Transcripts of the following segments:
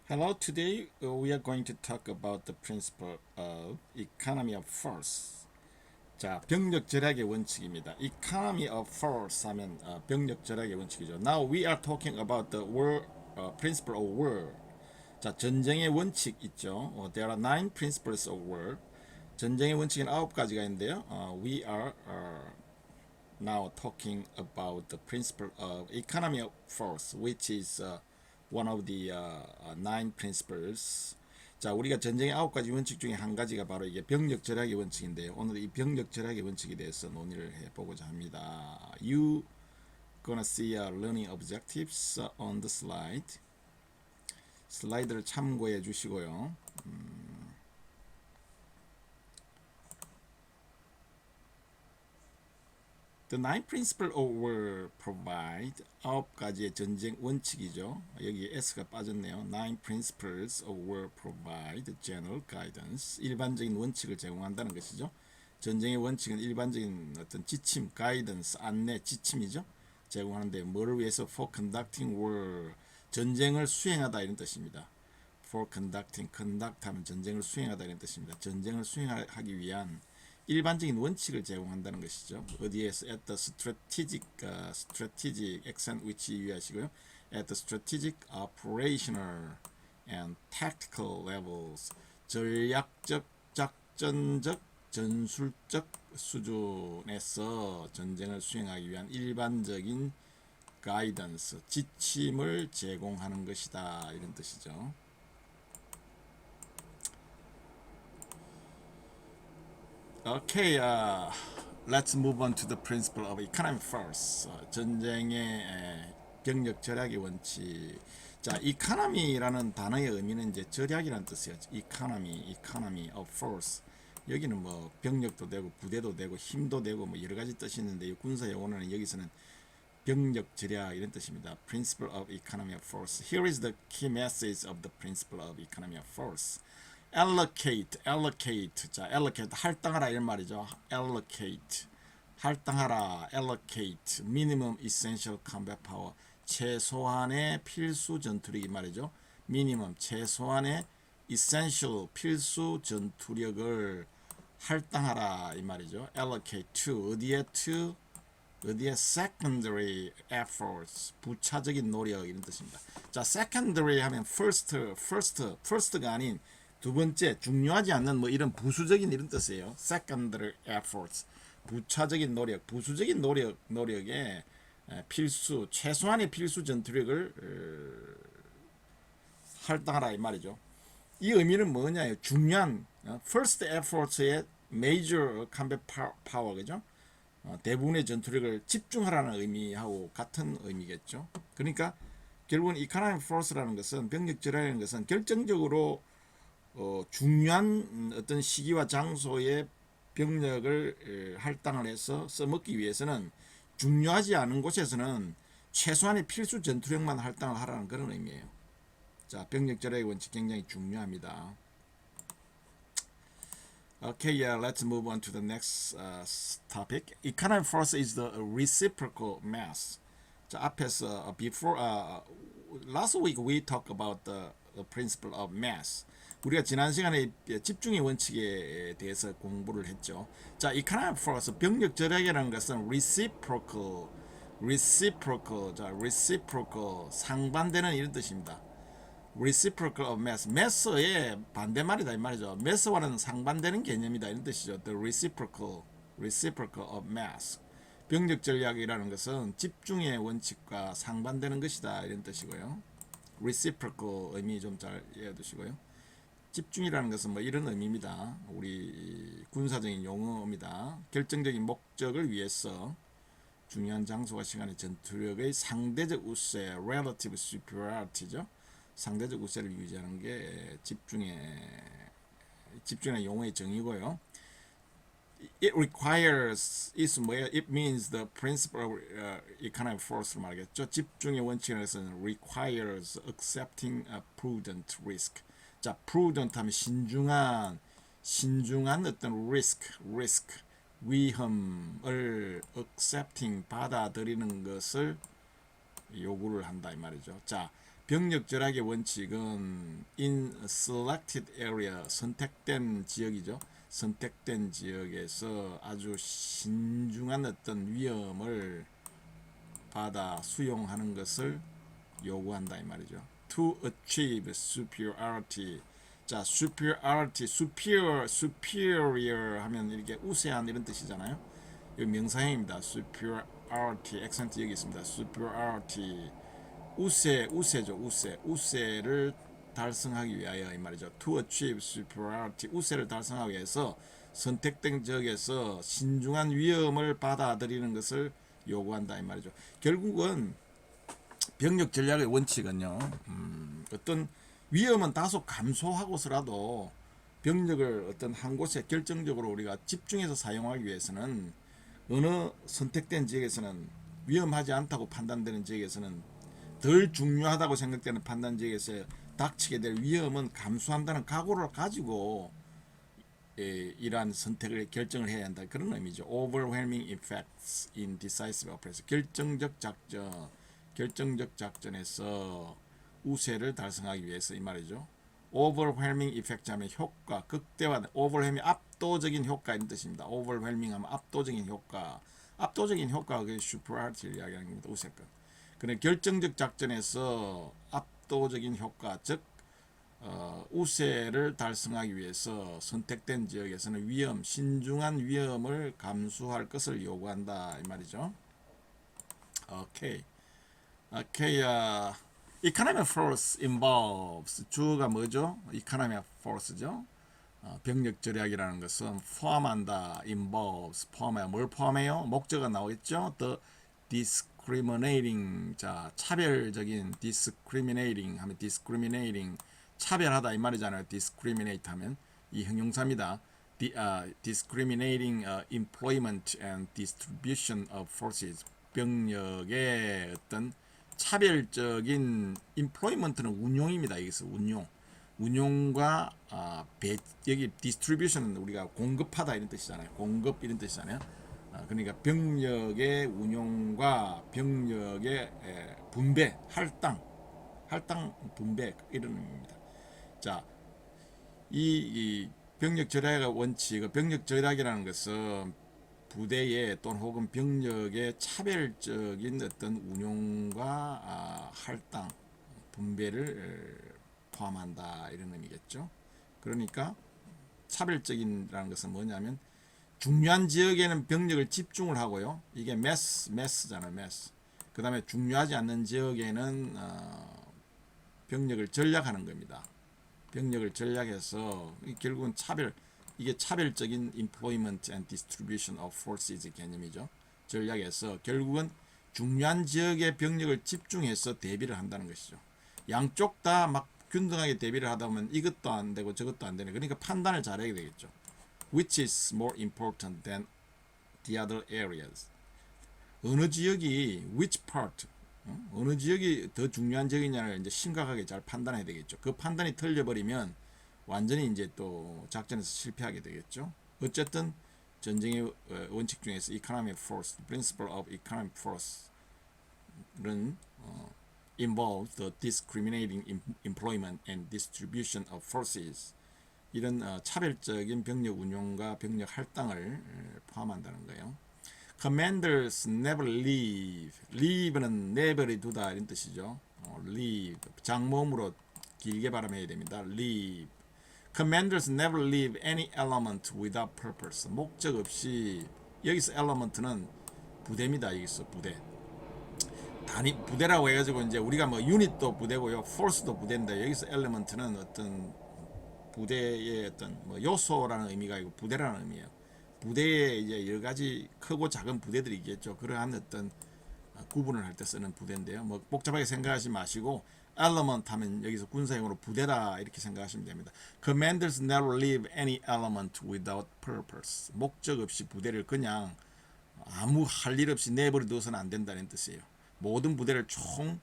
Hello, today we are going to talk about the principle of economy of force. 자, 병력 절약의 원칙입니다. Economy of force 하면 병력 절약의 원칙이죠. Now we are talking about the war, principle of war. 자, 전쟁의 원칙 있죠. There are nine principles of war. 전쟁의 원칙은 9가지가 있는데요. We are now talking about the principle of economy of force, which is one of the nine principles. 자, 우리가 전쟁의 9가지 원칙 중에 한 가지가 바로 이게 병력 절약의 원칙인데요. 오늘 이 병력 절약의 원칙에 대해서 논의를 해보고자 합니다. You gonna see learning objectives on the slide. 슬라이드를 참고해 주시고요. The nine principle of war provide 9가지의 전쟁 원칙이죠. 여기 S가 빠졌네요. Nine principles of war provide general guidance. 일반적인 원칙을 제공한다는 것이죠. 전쟁의 원칙은 일반적인 어떤 지침, guidance, 안내, 지침이죠. 제공하는데 뭐를 위해서 for conducting war 전쟁을 수행하다 이런 뜻입니다. For conducting, conduct 하면 전쟁을 수행하다 이런 뜻입니다. 전쟁을 수행하기 위한 일반적인 원칙을 제공한다는 것이죠. 어디에서 at the strategic accent which 유의하시고요. at the strategic, operational and tactical levels 전략적, 작전적, 전술적 수준에서 전쟁을 수행하기 위한 일반적인 가이던스, 지침을 제공하는 것이다 이런 뜻이죠. Okay, let's move on to the principle of economic force. 전쟁의 병력 절약의 원칙. 자, economy라는 단어의 의미는 이제 절약이라는 뜻이에요. economy of force. 여기는 뭐 병력도 되고 부대도 되고 힘도 되고 뭐 여러 가지 뜻이 있는데 군사 용어는 여기서는 병력 절약 이런 뜻입니다. Principle of economy of force. Here is the key message of the principle of economy of force. allocate. 자, allocate 할당하라 이런 말이죠. allocate 할당하라. allocate minimum essential combat power 최소한의 필수 전투력이 말이죠. minimum 최소한의 essential 필수 전투력을 할당하라 이 말이죠. allocate to 어디에 secondary efforts 부차적인 노력 이런 뜻입니다. 자, secondary 하면 first가 아닌 두 번째 중요하지 않는 뭐 이런 부수적인 이런 뜻이에요. secondary efforts 부차적인 노력, 부수적인 노력에 필수 최소한의 필수 전투력을 할당하라 이 말이죠. 이 의미는 뭐냐요? 중요한 first efforts의 major combat power 그죠? 대부분의 전투력을 집중하라는 의미하고 같은 의미겠죠. 그러니까 결국은 economic force라는 것은 병력 절약이라는 것은 결정적으로 중요한 어떤 시기와 장소에 병력을 할당을 해서 써먹기 위해서는 중요하지 않은 곳에서는 최소한의 필수 전투력만 할당을 하라는 그런 의미예요. 자, 병력 절약의 원칙 굉장히 중요합니다. Okay, yeah, let's move on to the next topic. Economic force is the reciprocal mass. 자, 앞에서 before last week we talked about the principle of mass. 우리가 지난 시간에 집중의 원칙에 대해서 공부를 했죠. 자, economic force 병력 절약이라는 것은 reciprocal 상반되는 이런 뜻입니다. reciprocal of mass, mass의 반대말이다 이 말이죠. mass와는 상반되는 개념이다 이런 뜻이죠. The reciprocal of mass. 병력 전략이라는 것은 집중의 원칙과 상반되는 것이다 이런 뜻이고요. reciprocal 의미 좀 잘 이해해 두시고요. 집중이라는 것은 뭐 이런 의미입니다. 우리 군사적인 용어입니다. 결정적인 목적을 위해서 중요한 장소와 시간의 전투력의 상대적 우세, relative superiority죠. 상대적 우세를 유지하는 게 집중의 용어의 정의고요. It requires is 뭐예요? It means the principle of economic force를 말하겠죠. 집중의 원칙에서는 requires accepting a prudent risk. 자, prudent 하면 신중한 어떤 risk 위험을 accepting 받아들이는 것을 요구를 한다 이 말이죠. 자, 병력 절약의 원칙은 in selected area, 선택된 지역이죠. 선택된 지역에서 아주 신중한 어떤 위험을 받아 수용하는 것을 요구한다 이 말이죠. To achieve superiority. 자, superior 하면 이렇게 우세한 이런 뜻이잖아요. 이 명사형입니다. superiority, 액센트 여기 있습니다. superiority, 우세죠. 우세를 달성하기 위하여 이 말이죠. To achieve superiority, 우세를 달성하기 위해서 선택된 지역에서 신중한 위험을 받아들이는 것을 요구한다 이 말이죠. 결국은 병력 전략의 원칙은요, 어떤 위험은 다소 감소하고서라도 병력을 어떤 한 곳에 결정적으로 우리가 집중해서 사용하기 위해서는 어느 선택된 지역에서는 위험하지 않다고 판단되는 지역에서는 덜 중요하다고 생각되는 판단 지역에서 닥치게 될 위험은 감수한다는 각오를 가지고 이러한 선택을 결정을 해야 한다 그런 의미죠. Overwhelming effects in decisive operation. 결정적 작전에서 우세를 달성하기 위해서 이 말이죠. Overwhelming effect 하면 효과, 극대화, overwhelming 압도적인 효과 이런 뜻입니다. Overwhelming 하면 압도적인 효과, 압도적인 효과가 그 superiority를 이야기하는 겁니다. 우세권. 그런 결정적 작전에서 압도적인 효과, 즉 우세를 달성하기 위해서 선택된 지역에서는 신중한 위험을 감수할 것을 요구한다 이 말이죠. 오케이. Economic force involves 주어가 뭐죠? Economic force죠. 병력 절약이라는 것은 포함한다. involves 포함해요. 뭘 포함해요? 목적어가 나오겠죠. The discriminating 자 차별적인 discriminating 하면 discriminating 차별하다 이 말이잖아요. discriminate 하면 이 형용사입니다. discriminating employment and distribution of forces 병력의 어떤 차별적인 employment는 운용입니다. 여기서 운용과 여기 distribution은 우리가 공급하다 이런 뜻이잖아요. 공급 이런 뜻이잖아요. 그러니까 병력의 운용과 병력의 분배, 할당 분배 이런 의미입니다. 자, 이 병력 절약의 원칙, 병력 절약이라는 것은 부대의 또는 혹은 병력의 차별적인 어떤 운용과 할당, 분배를 포함한다 이런 의미겠죠. 그러니까 차별적인이라는 것은 뭐냐면 중요한 지역에는 병력을 집중을 하고요. 이게 매스잖아요. 매스. 그 다음에 중요하지 않는 지역에는 병력을 전략하는 겁니다. 병력을 전략해서 결국은 이게 차별적인 employment and distribution of forces 개념이죠. 전략에서 결국은 중요한 지역의 병력을 집중해서 대비를 한다는 것이죠. 양쪽 다 막 균등하게 대비를 하다 보면 이것도 안 되고 저것도 안 되네. 그러니까 판단을 잘해야 되겠죠. Which is more important than the other areas? 어느 지역이 which part? 어느 지역이 더 중요한 지역이냐를 이제 심각하게 잘 판단해야 되겠죠. 그 판단이 틀려버리면 완전히 이제 또 작전에서 실패하게 되겠죠. 어쨌든 전쟁의 원칙 중에서 economic force, principle of economic force는 involve the discriminating employment and distribution of forces. 이런 차별적인 병력 운용과 병력 할당을 포함한다는 거예요. Commanders never leave. leave는 never이 두다 이런 뜻이죠. leave 장모음으로 길게 발음해야 됩니다. leave. Commanders never leave any element without purpose. 목적 없이 여기서 element는 부대입니다. 여기서 부대. 단위 부대라고 해가지고 이제 우리가 뭐 유닛도 부대고요, force도 부대인데 여기서 element는 어떤 부대의 어떤 뭐 요소라는 의미가 아니고 부대라는 의미예요. 부대에 이제 여러 가지 크고 작은 부대들이 있겠죠. 그러한 어떤 구분을 할 때 쓰는 부대인데요. 뭐 복잡하게 생각하지 마시고 element 하면 여기서 군사용으로 부대다 이렇게 생각하시면 됩니다. Commanders never leave any element without purpose. 목적 없이 부대를 그냥 아무 할 일 없이 내버려 둬서는 안 된다는 뜻이에요. 모든 부대를 총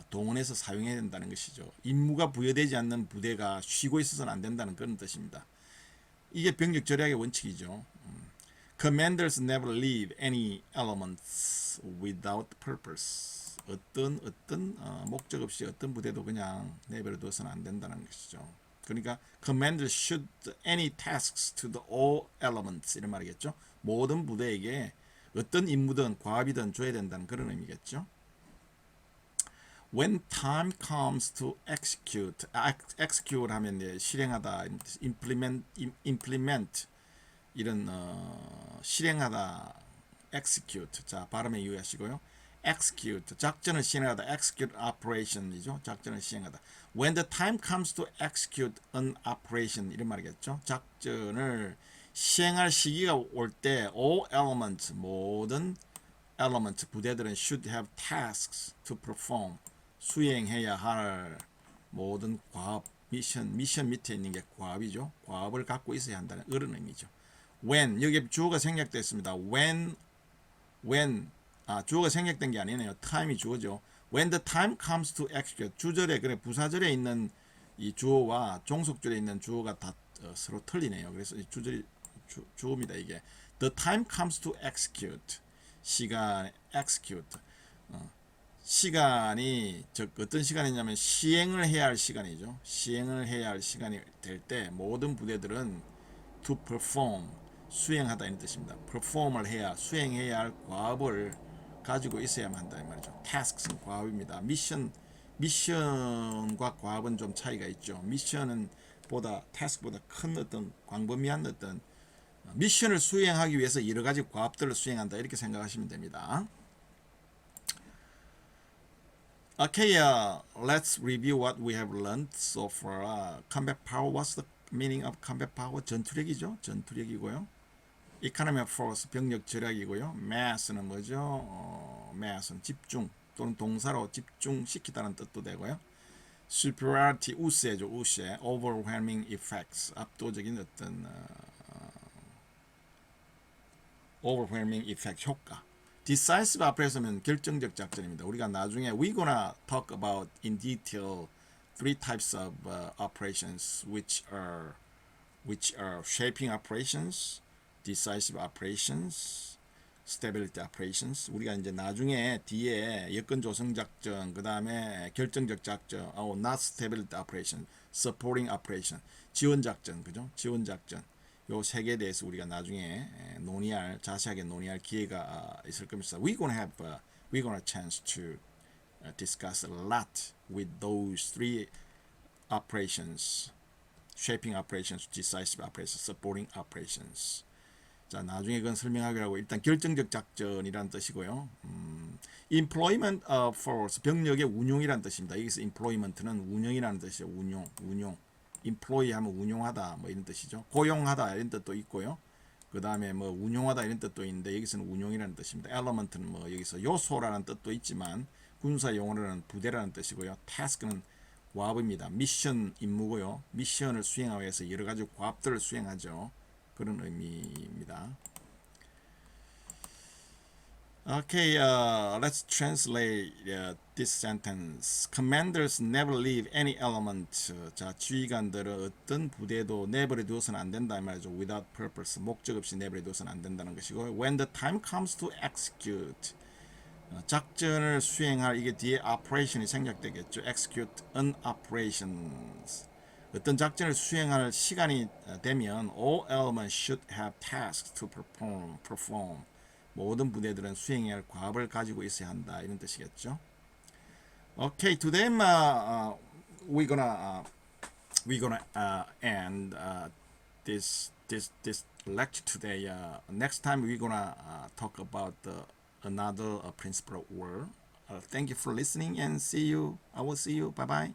동원해서 사용해야 된다는 것이죠. 임무가 부여되지 않는 부대가 쉬고 있어서는 안 된다는 그런 뜻입니다. 이게 병력 절약의 원칙이죠. Commanders never leave any elements without purpose. 어떤 목적 없이 어떤 부대도 그냥 내버려 둬서는 안 된다는 것이죠. 그러니까 commander should any tasks to the all elements 이런 말이겠죠. 모든 부대에게 어떤 임무든 과업이든 줘야 된다는 그런 의미겠죠. When time comes to execute, execute 하면 이제 실행하다, implement 이런 실행하다, execute. 자, 발음에 유의하시고요. execute 작전을 시행하다, execute operation이죠. 작전을 시행하다. When the time comes to execute an operation 이런 말이겠죠. 작전을 시행할 시기가 올 때 all elements 모든 element 부대들은 should have tasks to perform 수행해야 할 모든 과업 미션 밑에 있는 게 과업이죠. 과업을 갖고 있어야 한다는 그런 의미죠. when 여기 주어가 생략됐습니다. when 주어가 생략된 게 아니네요. time이 주어죠. when the time comes to execute 주절에 그래 부사절에 있는 이 주어와 종속절에 있는 주어가 다 서로 틀리네요. 그래서 이 주절이 주어입니다. 이게 the time comes to execute 시간 execute 시간이 즉 어떤 시간이냐면 시행을 해야 할 시간이죠. 시행을 해야 할 시간이 될 때 모든 부대들은 to perform 수행하다 이런 뜻입니다. perform을 해야 수행해야 할 과업을 가지고 있어야만 한다 이 말이죠. tasks는 과업입니다. 미션과 과업은 좀 차이가 있죠. 미션은 보다 task보다 큰 어떤 광범위한 어떤 미션을 수행하기 위해서 여러 가지 과업들을 수행한다 이렇게 생각하시면 됩니다. Okay, let's review what we have learned so far. Combat power, what's the meaning of combat power? 전투력이죠. 전투력이고요. Economy of force, 병력 절약이고요. Mass는 뭐죠? Mass는 집중 또는 동사로 집중시키다는 뜻도 되고요. Superiority, 우세죠. 우세. Overwhelming effects, 압도적인 어떤 overwhelming effect, 효과. Decisive operation은 결정적 작전입니다. 우리가 나중에 we gonna talk about in detail three types of operations which are shaping operations, decisive operations, stability operations. 우리가 이제 나중에 뒤에 여건 조성 작전, 그다음에 결정적 작전, not stability operation, supporting operation, 지원 작전, 그죠? 지원 작전. 요 세 개에 대해서 우리가 나중에 자세하게 논의할 기회가 있을 겁니다. We're gonna chance to discuss a lot with those three operations, shaping operations, decisive operations, supporting operations. 자, 나중에 그건 설명하기로 일단 결정적 작전이라는 뜻이고요. employment of force, 병력의 운용이라는 뜻입니다. 여기서 employment는 운영이라는 뜻이죠. 운용. employ 하면 운용하다 뭐 이런 뜻이죠. 고용하다 이런 뜻도 있고요. 그 다음에 뭐 운용하다 이런 뜻도 있는데 여기서는 운용이라는 뜻입니다. element는 뭐 여기서 요소라는 뜻도 있지만 군사 용어로는 부대라는 뜻이고요. task는 과업입니다. 미션 임무고요. 미션을 수행하기 위해서 여러 가지 과업들을 수행하죠. 그런 의미입니다. Okay, let's translate this sentence. Commanders never leave any element. 자, 지휘관들은 어떤 부대도 내버려 두어서는 안 된다 이 말이죠. Without purpose, 목적 없이 내버려 두어서는 안 된다는 것이고, when the time comes to execute, 작전을 수행할 이게 뒤에 operation이 생략되겠죠. Execute an operations. 어떤 작전을 수행할 시간이 되면 all elements should have tasks to perform. 모든 부대들은 수행해야 할 과업을 가지고 있어야 한다 이런 뜻이겠죠. Okay, today we're gonna end this lecture today. Next time we're gonna talk about another principle of war. Thank you for listening and see you. I will see you. Bye bye.